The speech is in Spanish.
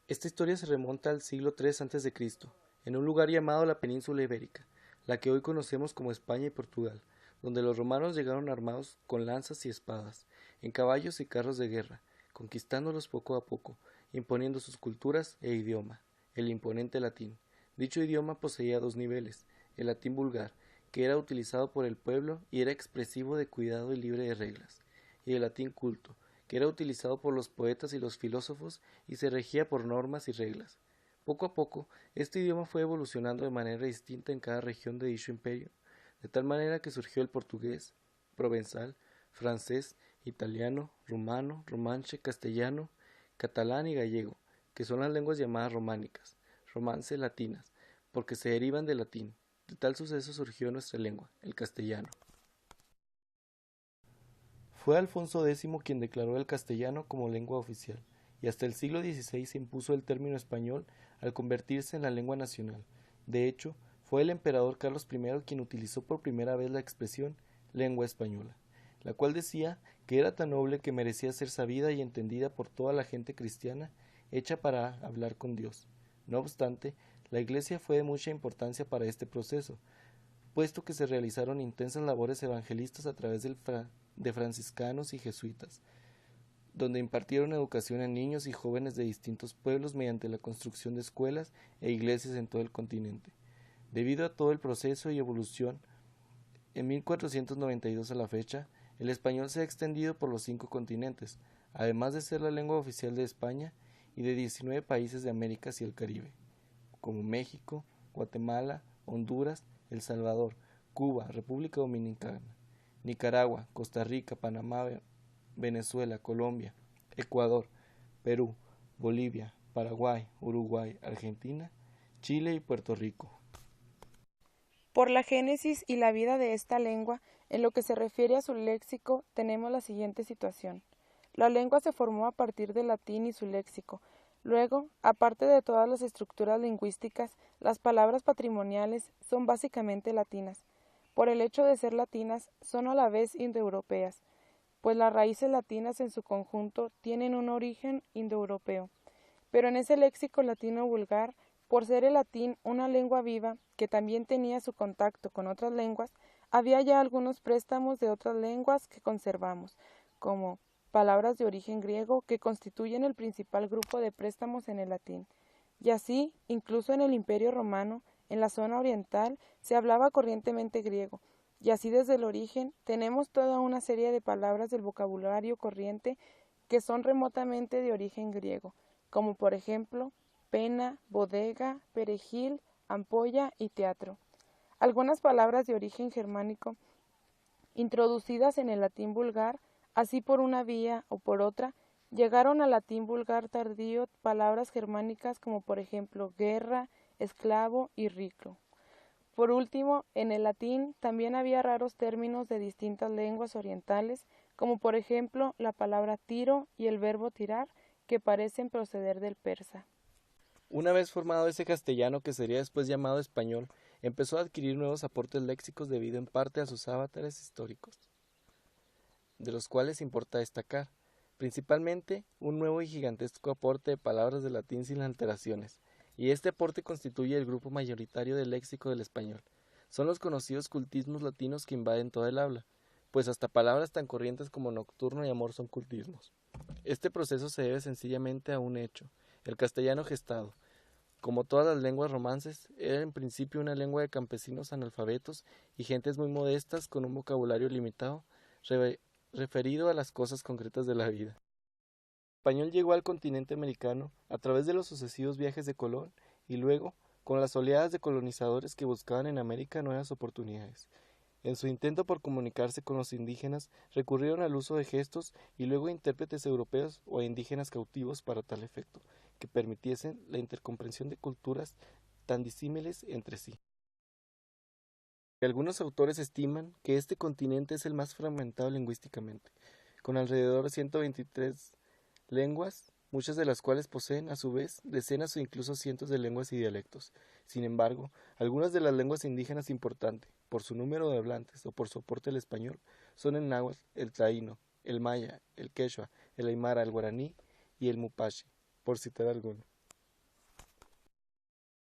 Esta historia se remonta al siglo III a.C., en un lugar llamado la península ibérica, la que hoy conocemos como España y Portugal, donde los romanos llegaron armados con lanzas y espadas, en caballos y carros de guerra, conquistándolos poco a poco, imponiendo sus culturas e idioma, el imponente latín. Dicho idioma poseía dos niveles: el latín vulgar, que era utilizado por el pueblo y era expresivo de cuidado y libre de reglas, y el latín culto, que era utilizado por los poetas y los filósofos y se regía por normas y reglas. Poco a poco, este idioma fue evolucionando de manera distinta en cada región de dicho imperio, de tal manera que surgió el portugués, provenzal, francés, italiano, rumano, romanche, castellano, catalán y gallego, que son las lenguas llamadas románicas, romance latinas, porque se derivan del latín. De tal suceso surgió nuestra lengua, el castellano. Fue Alfonso X quien declaró el castellano como lengua oficial, y hasta el siglo XVI se impuso el término español al convertirse en la lengua nacional. De hecho, fue el emperador Carlos I quien utilizó por primera vez la expresión lengua española, la cual decía que era tan noble que merecía ser sabida y entendida por toda la gente cristiana, hecha para hablar con Dios. No obstante, la Iglesia fue de mucha importancia para este proceso, puesto que se realizaron intensas labores evangelistas a través de franciscanos y jesuitas, donde impartieron educación a niños y jóvenes de distintos pueblos mediante la construcción de escuelas e iglesias en todo el continente. Debido a todo el proceso y evolución, en 1492 a la fecha, el español se ha extendido por los 5 continentes, además de ser la lengua oficial de España y de 19 países de América y el Caribe, como México, Guatemala, Honduras, El Salvador, Cuba, República Dominicana, Nicaragua, Costa Rica, Panamá, Venezuela, Colombia, Ecuador, Perú, Bolivia, Paraguay, Uruguay, Argentina, Chile y Puerto Rico. Por la génesis y la vida de esta lengua, en lo que se refiere a su léxico, tenemos la siguiente situación. La lengua se formó a partir del latín y su léxico. Luego, aparte de todas las estructuras lingüísticas, las palabras patrimoniales son básicamente latinas. Por el hecho de ser latinas, son a la vez indoeuropeas, pues las raíces latinas en su conjunto tienen un origen indoeuropeo. Pero en ese léxico latino vulgar, por ser el latín una lengua viva que también tenía su contacto con otras lenguas, había ya algunos préstamos de otras lenguas que conservamos, como palabras de origen griego que constituyen el principal grupo de préstamos en el latín. Y así, incluso en el Imperio Romano, en la zona oriental, se hablaba corrientemente griego, y así desde el origen tenemos toda una serie de palabras del vocabulario corriente que son remotamente de origen griego, como por ejemplo pena, bodega, perejil, ampolla y teatro. Algunas palabras de origen germánico, introducidas en el latín vulgar, así por una vía o por otra, llegaron al latín vulgar tardío palabras germánicas como por ejemplo guerra, esclavo y rico. Por último, en el latín también había raros términos de distintas lenguas orientales, como por ejemplo la palabra tiro y el verbo tirar, que parecen proceder del persa. Una vez formado ese castellano que sería después llamado español, empezó a adquirir nuevos aportes léxicos debido en parte a sus avatares históricos, de los cuales importa destacar, principalmente un nuevo y gigantesco aporte de palabras de latín sin alteraciones, y este aporte constituye el grupo mayoritario del léxico del español. Son los conocidos cultismos latinos que invaden toda el habla, pues hasta palabras tan corrientes como nocturno y amor son cultismos. Este proceso se debe sencillamente a un hecho: el castellano gestado, como todas las lenguas romances, era en principio una lengua de campesinos analfabetos y gentes muy modestas con un vocabulario limitado, referido a las cosas concretas de la vida. El español llegó al continente americano a través de los sucesivos viajes de Colón y luego con las oleadas de colonizadores que buscaban en América nuevas oportunidades. En su intento por comunicarse con los indígenas, recurrieron al uso de gestos y luego a intérpretes europeos o a indígenas cautivos para tal efecto, que permitiesen la intercomprensión de culturas tan disímiles entre sí. Algunos autores estiman que este continente es el más fragmentado lingüísticamente, con alrededor de 123 lenguas, muchas de las cuales poseen, a su vez, decenas o incluso cientos de lenguas y dialectos. Sin embargo, algunas de las lenguas indígenas importantes, por su número de hablantes o por su aporte al español, son el náhuatl, el taíno, el maya, el quechua, el aymara, el guaraní y el mupache, por citar algunos.